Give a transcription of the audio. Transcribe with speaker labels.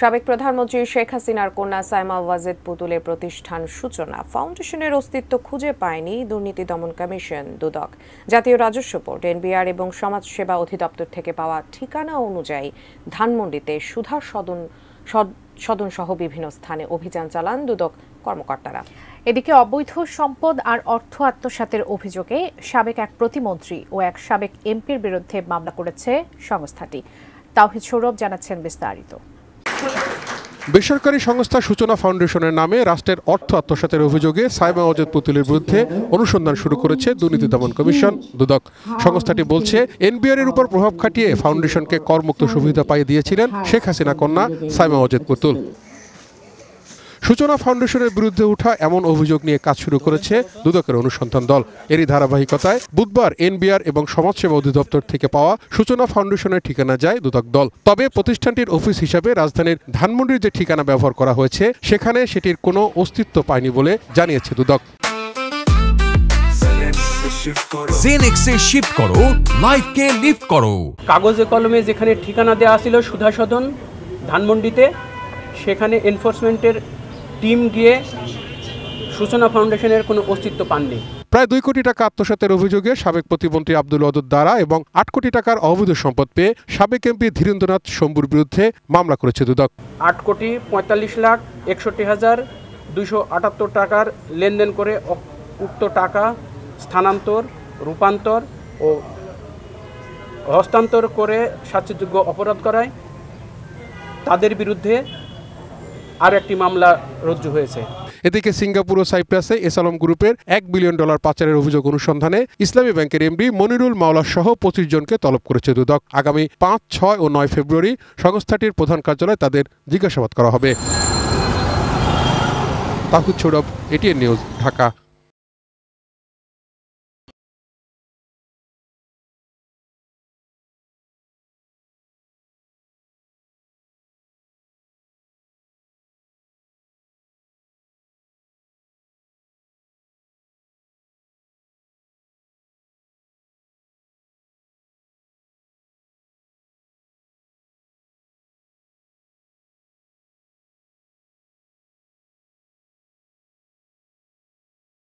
Speaker 1: সাবেক প্রধানমন্ত্রী শেখ হাসিনার কন্যা সাইমা ওয়াজেদ পুতুলের প্রতিষ্ঠান সূচনা ফাউন্ডেশনের অস্তিত্ব খুঁজে পায়নি দুর্নীতি দমন কমিশন দুদক। জাতীয় রাজস্ব বোর্ড, এনবিআর এবং সমাজসেবা অধিদপ্তর থেকে পাওয়া ঠিকানা অনুযায়ী ধানমন্ডিতে সুধা সদন সহ বিভিন্ন স্থানে অভিযান চালান দুদক কর্মকর্তারা।
Speaker 2: এদিকে অবৈধ সম্পদ আর অর্থ আত্মসাতের অভিযোগে সাবেক এক প্রতিমন্ত্রী ও এক সাবেক এমপির বিরুদ্ধে মামলা করেছে সংস্থাটি। তাওহিদ সৌরভ জানাচ্ছেন বিস্তারিত।
Speaker 3: বেসরকারি সংস্থা সূচনা ফাউন্ডেশনের নামে রাষ্ট্রের অর্থ আত্মসাতের অভিযোগে সাইমা ওয়াজেদ পুতুলের বিরুদ্ধে অনুসন্ধান শুরু করেছে দুর্নীতি দমন কমিশন দুদক। সংস্থাটি বলছে, এনবিআর এর উপর প্রভাব খাটিয়ে ফাউন্ডেশনকে করমুক্ত সুবিধা পাইয়ে দিয়েছিলেন শেখ হাসিনা কন্যা সাইমা ওয়াজেদ পুতুল। সূচনা ফাউন্ডেশনের বিরুদ্ধে ওঠা এমন অভিযোগ নিয়ে কাজ শুরু করেছে দুদকের অনুসন্ধান দল। এরই ধারাবাহিকতায় বুধবার এনবিআর এবং সমাজসেবা অধিদপ্তর থেকে পাওয়া সূচনা ফাউন্ডেশনের ঠিকানা যায় দুদক দল। তবে প্রতিষ্ঠানটির অফিস হিসাবে রাজধানীর ধানমন্ডির যে ঠিকানা ব্যবহার করা হয়েছে সেখানে সেটির কোনো অস্তিত্ব পায়নি বলে জানিয়েছে দুদক।
Speaker 4: জেনেক্সে শিফট করো, লাইফকে লিফট করো।
Speaker 5: কাগজে কলমে যেখানে ঠিকানা দেওয়া ছিল সুধা সদন ধানমন্ডিতে, সেখানে এনফোর্সমেন্টের টিম গিয়ে সূচনা ফাউন্ডেশনের কোনো অস্তিত্ব পাননি।
Speaker 3: প্রায় 2 কোটি টাকা আত্মসাতের অভিযোগে সাবেক প্রতিমন্ত্রী আব্দুল ওয়াদুদ দারা এবং 8 কোটি টাকার অবৈধ সম্পদ পেয়ে সাবেক এমপি ধীরেন্দ্রনাথ শম্ভুর বিরুদ্ধে মামলা করেছে দুদক।
Speaker 5: 8,45,61,278 টাকার লেনদেন করে উক্ত টাকা স্থানান্তর, রূপান্তর ও হস্তান্তর করে শাস্তিযোগ্য অপরাধ করায় তাদের বিরুদ্ধে আর একটি মামলা রুজু হয়েছে।
Speaker 3: এদিকে সিঙ্গাপুর ও সাইপ্রাসে এসালম গ্রুপের $1 বিলিয়ন পাচারের অভিযোগ অনুসন্ধানে ইসলামী ব্যাংকের এমডি মনিরুল মাওলা সহ 25 জনকে তলব করেছে দুদক। আগামী 5, 6 ও 9 ফেব্রুয়ারি সংস্থাটির প্রধান কার্যালয়ে তাদের জিজ্ঞাসাবাদ করা হবে। তাওহিদ সৌরভ, এটিএন নিউজ, ঢাকা।